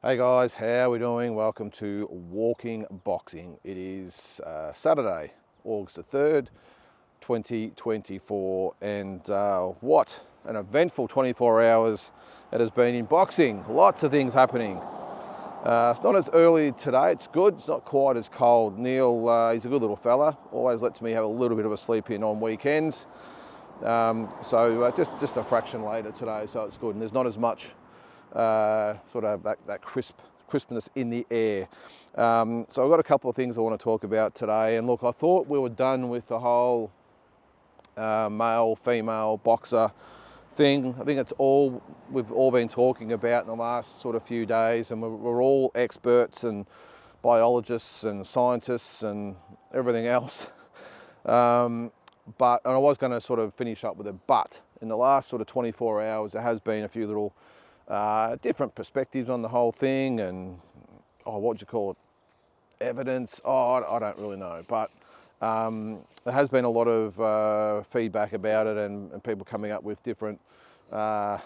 Hey guys, how are we doing? Welcome to Walking Boxing. It is Saturday, August the 3rd, 2024, and what an eventful 24 hours it has been in boxing. Lots of things happening. It's not as early today, it's good, it's not quite as cold. Neil, he's a good little fella, always lets me have a little bit of a sleep in on weekends. Just a fraction later today, so it's good, and there's not as much sort of that crispness in the air. So I've got a couple of things I want to talk about today. And look, I thought we were done with the whole male, female boxer thing. I think it's all we've all been talking about in the last sort of few days, and we're all experts and biologists and scientists and everything else. And I was going to sort of finish up with a but. In the last sort of 24 hours, there has been a few little different perspectives on the whole thing, and what would you call it? Evidence? I don't really know, but there has been a lot of feedback about it, and people coming up with different, are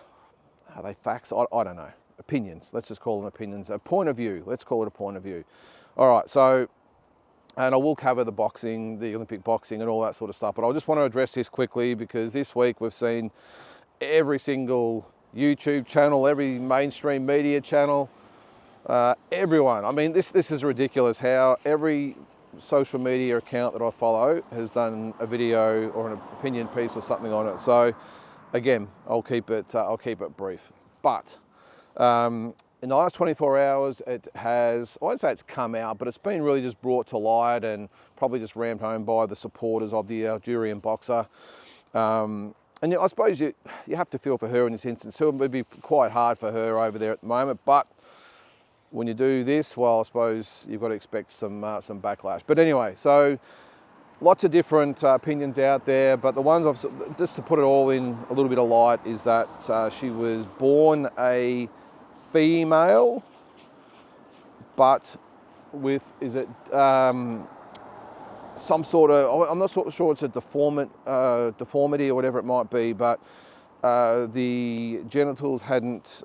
they facts? I don't know. Opinions. Let's just call them opinions. A point of view. Let's call it a point of view. All right. So, and I will cover the boxing, the Olympic boxing, and all that sort of stuff. But I just want to address this quickly because this week we've seen every single YouTube channel, every mainstream media channel, everyone. I mean, this is ridiculous how every social media account that I follow has done a video or an opinion piece or something on it. So again, I'll keep it brief. But in the last 24 hours, it has, I won't say it's come out, but it's been really just brought to light and probably just rammed home by the supporters of the Algerian boxer. And I suppose you have to feel for her in this instance. It would be quite hard for her over there at the moment. But when you do this, well, I suppose you've got to expect some backlash. But anyway, so lots of different opinions out there. But the ones just to put it all in a little bit of light is that she was born a female, but with some sort of, I'm not sure it's a deformity or whatever it might be, but the genitals hadn't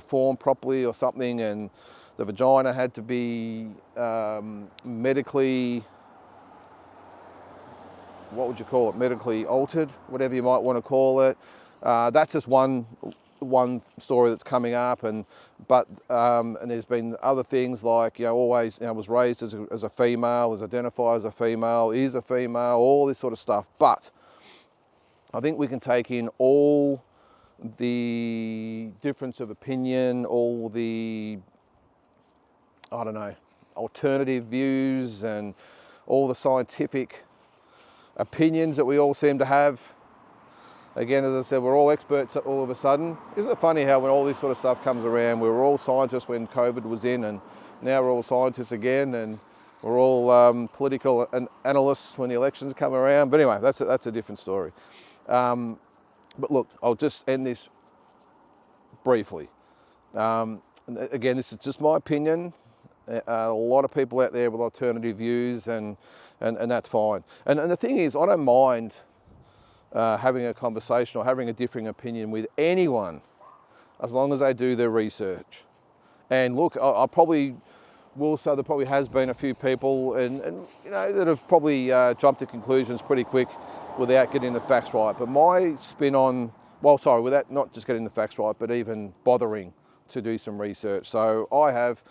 formed properly or something, and the vagina had to be medically, what would you call it, medically altered, whatever you might want to call it. That's just one story that's coming up, and there's been other things like, always, was raised as a female, is identified as a female, is a female, all this sort of stuff. But I think we can take in all the difference of opinion, all the, alternative views, and all the scientific opinions that we all seem to have. Again, as I said, we're all experts all of a sudden. Isn't it funny how when all this sort of stuff comes around, we were all scientists when COVID was in, and now we're all scientists again, and we're all political analysts when the elections come around. But anyway, that's a different story. But look, I'll just end this briefly. Again, this is just my opinion. A lot of people out there with alternative views, and that's fine. And the thing is, I don't mind having a conversation or having a differing opinion with anyone, as long as they do their research. And look, I probably will say there probably has been a few people and that have probably jumped to conclusions pretty quick without getting the facts right. But my spin on, without not just getting the facts right, but even bothering to do some research. So I have,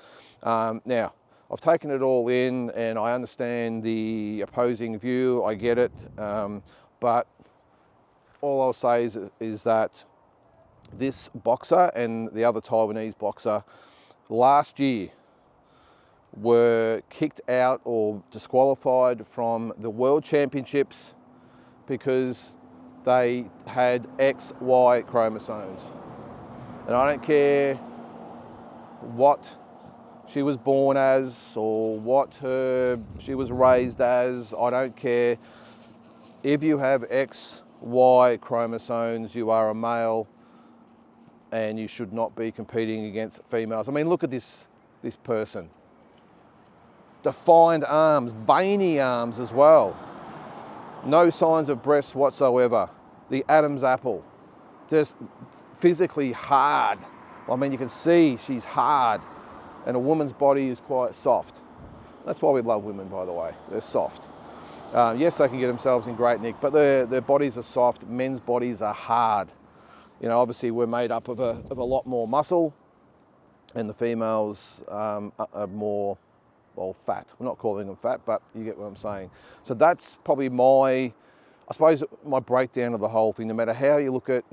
now, I've taken it all in, and I understand the opposing view, I get it, but all I'll say is that this boxer and the other Taiwanese boxer last year were kicked out or disqualified from the World Championships because they had XY chromosomes. And I don't care what she was born as or what she was raised as. I don't care. If you have XY chromosomes, you are a male, and you should not be competing against females. I mean, look at this person. Defined arms, veiny arms as well. No signs of breasts whatsoever. The Adam's apple. Just physically hard. I mean, you can see she's hard, and a woman's body is quite soft. That's why we love women, by the way. They're soft. Yes, they can get themselves in great nick, but their bodies are soft. Men's bodies are hard. You know, obviously we're made up of a lot more muscle, and the females are more, well, fat. I'm not calling them fat, but you get what I'm saying. So that's probably I suppose my breakdown of the whole thing. No matter how you look at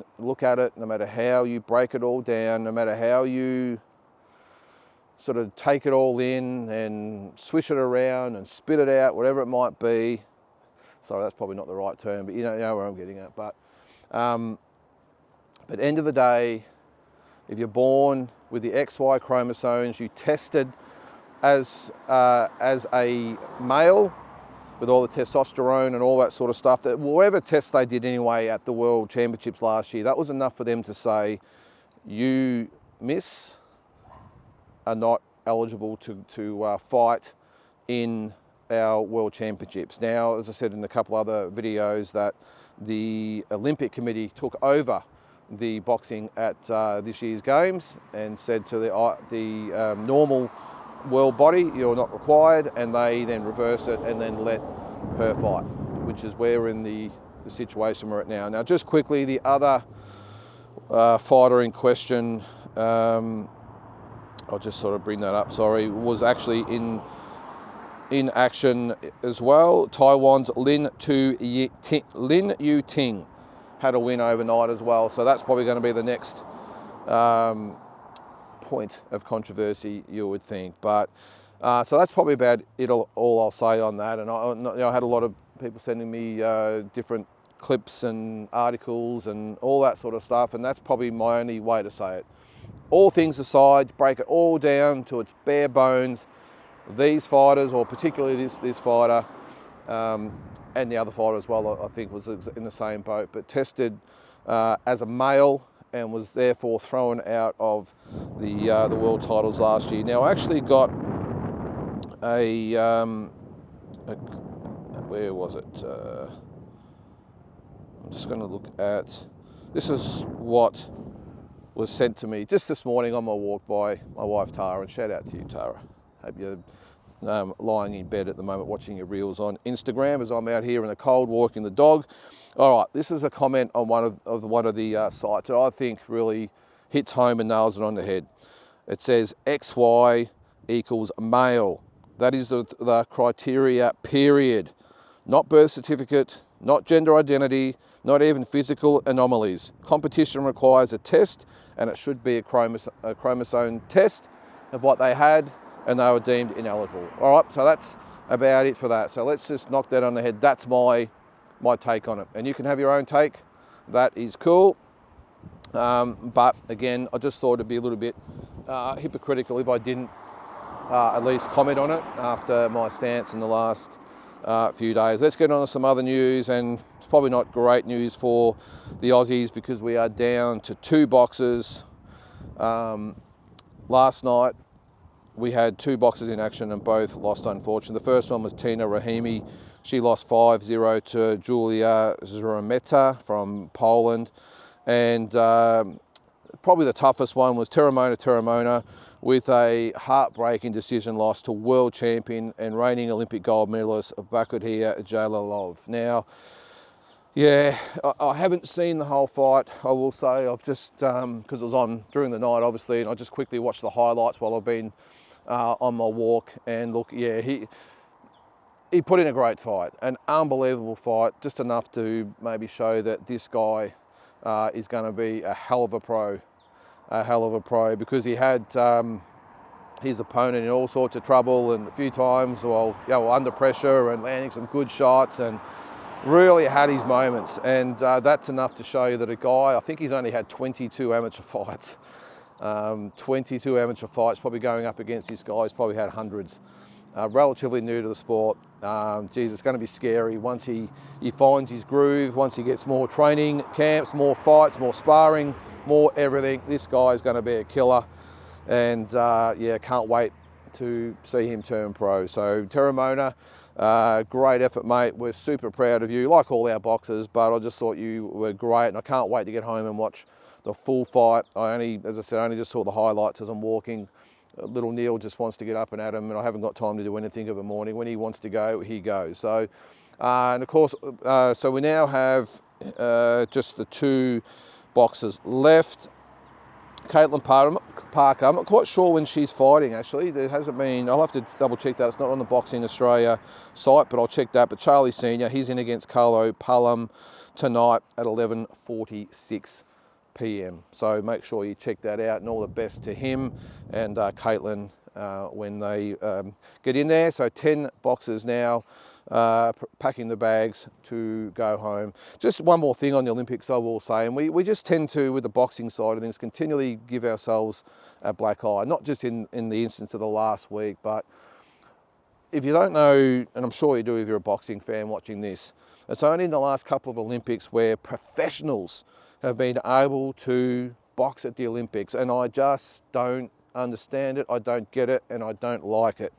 it, no matter how you break it all down, no matter how you sort of take it all in and swish it around and spit it out, whatever it might be. Sorry, that's probably not the right term, but you know where I'm getting at. But end of the day, if you're born with the XY chromosomes, you tested as a male with all the testosterone and all that sort of stuff, that whatever test they did anyway at the World Championships last year, that was enough for them to say, you, miss, are not eligible to fight in our World Championships. Now, as I said in a couple other videos, that the Olympic Committee took over the boxing at this year's Games and said to the normal world body, you're not required, and they then reversed it and then let her fight, which is where we're in the situation we're at now. Now, just quickly, the other fighter in question, I'll just sort of bring that up, sorry, was actually in action as well. Taiwan's Lin Yu Ting had a win overnight as well, so that's probably going to be the next point of controversy, you would think. But so that's probably about it, all I'll say on that. And I had a lot of people sending me different clips and articles and all that sort of stuff, and that's probably my only way to say it. All things aside, break it all down to its bare bones. These fighters, or particularly this fighter, and the other fighter as well, I think was in the same boat, but tested as a male and was therefore thrown out of the world titles last year. Now, I actually got where was it? I'm just going to look at, this is what was sent to me just this morning on my walk by my wife Tara, and shout out to you, Tara. Hope you're lying in bed at the moment watching your reels on Instagram as I'm out here in the cold walking the dog. All right, this is a comment on one of the sites that I think really hits home and nails it on the head. It says XY equals male. That is the criteria, period. Not birth certificate, not gender identity, not even physical anomalies. Competition requires a test, and it should be a chromosome test of what they had, and they were deemed ineligible. All right, so that's about it for that. So let's just knock that on the head. That's my take on it. And you can have your own take. That is cool. But again, I just thought it'd be a little bit hypocritical if I didn't at least comment on it after my stance in the last few days. Let's get on to some other news, and it's probably not great news for the Aussies because we are down to 2 boxers. Last night we had 2 boxers in action and both lost, unfortunately. The first one was Tina Rahimi. She lost 5-0 to Julia Zrometa from Poland. And probably the toughest one was Teramona with a heartbreaking decision loss to world champion and reigning Olympic gold medalist Bakutia Jalilov. Now, yeah, I haven't seen the whole fight, I will say. I've just, because it was on during the night, obviously, and I just quickly watched the highlights while I've been on my walk. And look, yeah, he put in a great fight, an unbelievable fight, just enough to maybe show that this guy is going to be a hell of a pro, because he had his opponent in all sorts of trouble, and a few times, under pressure and landing some good shots, and really had his moments. And that's enough to show you that a guy, I think he's only had 22 amateur fights. 22 amateur fights, probably going up against this guy. He's probably had hundreds. Relatively new to the sport. Geez, it's going to be scary once he finds his groove, once he gets more training camps, more fights, more sparring, more everything. This guy is going to be a killer, and yeah, can't wait to see him turn pro. So Teramona, great effort, mate. We're super proud of you, like all our boxers, but I just thought you were great, and I can't wait to get home and watch the full fight. As I said, I only just saw the highlights as I'm walking. Little Neil just wants to get up and at him, and I haven't got time to do anything of a morning. When he wants to go, he goes. So, and of course, so we now have just the 2 boxers left. Caitlin Parker, I'm not quite sure when she's fighting actually. There hasn't been, I'll have to double check that. It's not on the Boxing Australia site, but I'll check that. But Charlie Senior, he's in against Carlo Pullum tonight at 11:46 p.m. So make sure you check that out, and all the best to him and Caitlin when they get in there. So 10 boxers now. Packing the bags to go home. Just one more thing on the Olympics I will say, and we just tend to, with the boxing side of things, continually give ourselves a black eye, not just in the instance of the last week, but if you don't know, and I'm sure you do if you're a boxing fan watching this, it's only in the last couple of Olympics where professionals have been able to box at the Olympics, and I just don't understand it, I don't get it, and I don't like it.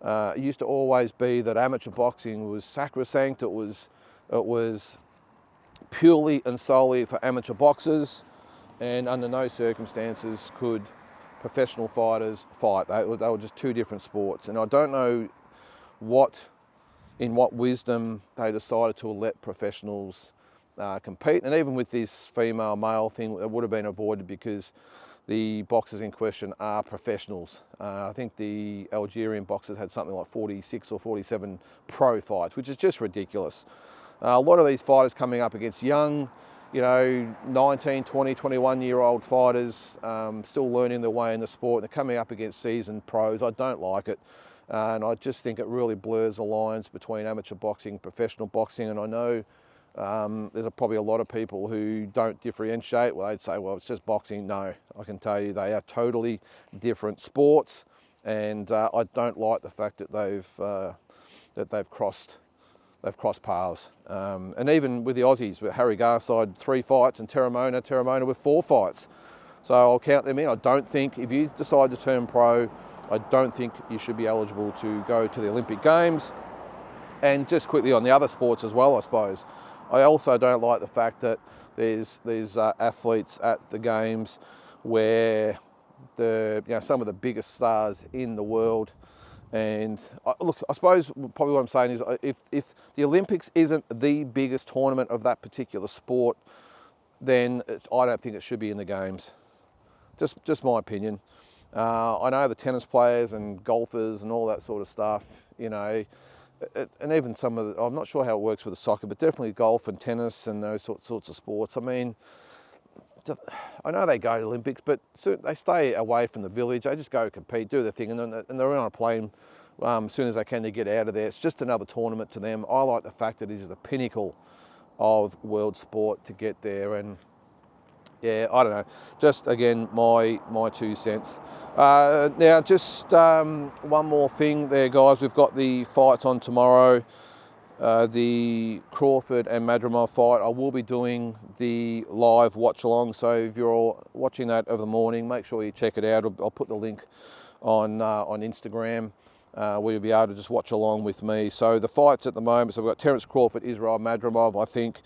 It used to always be that amateur boxing was sacrosanct. It was purely and solely for amateur boxers, and under no circumstances could professional fighters fight. They were just 2 different sports, and I don't know in what wisdom they decided to let professionals compete. And even with this female-male thing, it would have been avoided because the boxers in question are professionals. I think the Algerian boxers had something like 46 or 47 pro fights, which is just ridiculous. A lot of these fighters coming up against young, 19, 20, 21-year-old fighters, still learning their way in the sport, and they're coming up against seasoned pros. I don't like it. And I just think it really blurs the lines between amateur boxing and professional boxing. And I know there's probably a lot of people who don't differentiate. Well, they'd say, well, it's just boxing. No, I can tell you they are totally different sports, and I don't like the fact that they've crossed paths. And even with the Aussies, with Harry Garside 3 fights, and Terramona with 4 fights. So I'll count them in. I don't think, if you decide to turn pro, I don't think you should be eligible to go to the Olympic Games. And just quickly on the other sports as well, I suppose. I also don't like the fact that there's athletes at the games where some of the biggest stars in the world. And look, I suppose probably what I'm saying is if the Olympics isn't the biggest tournament of that particular sport, then I don't think it should be in the games. Just my opinion. I know the tennis players and golfers and all that sort of stuff, and even some of I'm not sure how it works with the soccer, but definitely golf and tennis and those sorts of sports. I mean, I know they go to the Olympics, but they stay away from the village. They just go compete, do their thing, and they're on a plane as soon as they can to get out of there. It's just another tournament to them. I like the fact that it is the pinnacle of world sport to get there, and yeah, I don't know. Just again, my 2 cents. Now, just one more thing there, guys. We've got the fights on tomorrow. The Crawford and Madrimov fight. I will be doing the live watch along. So if you're all watching that over the morning, make sure you check it out. I'll put the link on Instagram. Where you'll be able to just watch along with me. So the fights at the moment. So we've got Terence Crawford, Israel Madrimov. I think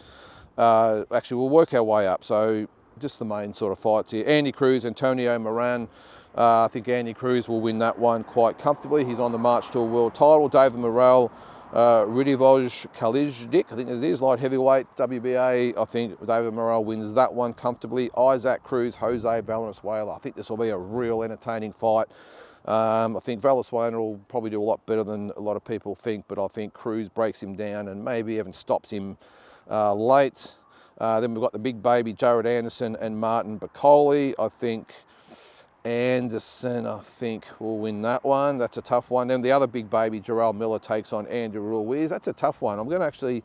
actually we'll work our way up. So just the main sort of fights here. Andy Cruz, Antonio Moran. I think Andy Cruz will win that one quite comfortably. He's on the march to a world title. David Morrell, Ridivoj Kalijdik, I think it is, light heavyweight, WBA. I think David Morrell wins that one comfortably. Isaac Cruz, Jose Valenzuela. I think this will be a real entertaining fight. I think Valenzuela will probably do a lot better than a lot of people think, but I think Cruz breaks him down and maybe even stops him late. Then we've got the big baby Jared Anderson and Martin Bacoli. I think Anderson, will win that one. That's a tough one. Then the other big baby, Jarrell Miller, takes on Andy Ruiz. That's a tough one. I'm going to actually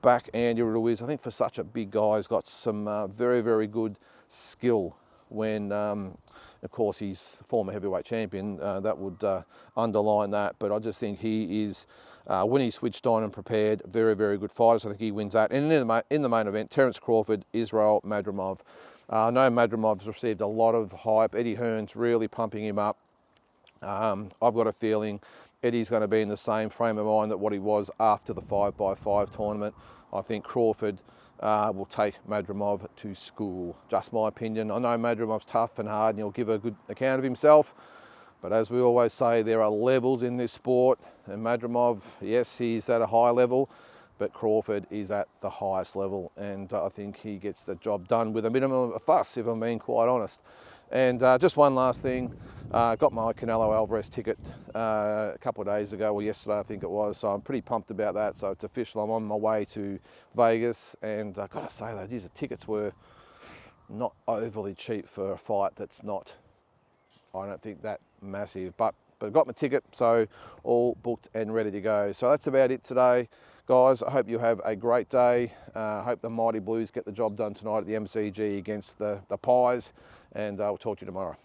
back Andy Ruiz. I think for such a big guy, he's got some very, very good skill. When, of course, he's former heavyweight champion, that would underline that. But I just think he is, when he's switched on and prepared, very, very good fighter. So I think he wins that. And in the main event, Terence Crawford, Israel Madrimov. I know Madrimov's received a lot of hype. Eddie Hearn's really pumping him up. I've got a feeling Eddie's going to be in the same frame of mind that what he was after the 5x5 tournament. I think Crawford will take Madrimov to school. Just my opinion. I know Madrimov's tough and hard and he'll give a good account of himself, but as we always say, there are levels in this sport, and Madrimov, yes, he's at a high level, but Crawford is at the highest level, and I think he gets the job done with a minimum of fuss, if I'm being quite honest. And just one last thing, got my Canelo Alvarez ticket a couple of days ago, or yesterday I think it was, so I'm pretty pumped about that. So it's official, I'm on my way to Vegas, and I've got to say though, the tickets were not overly cheap for a fight that's not, I don't think, that massive, but I got my ticket, so all booked and ready to go. So that's about it today, guys. I hope you have a great day. I hope the Mighty Blues get the job done tonight at the MCG against the Pies, and I'll talk to you tomorrow.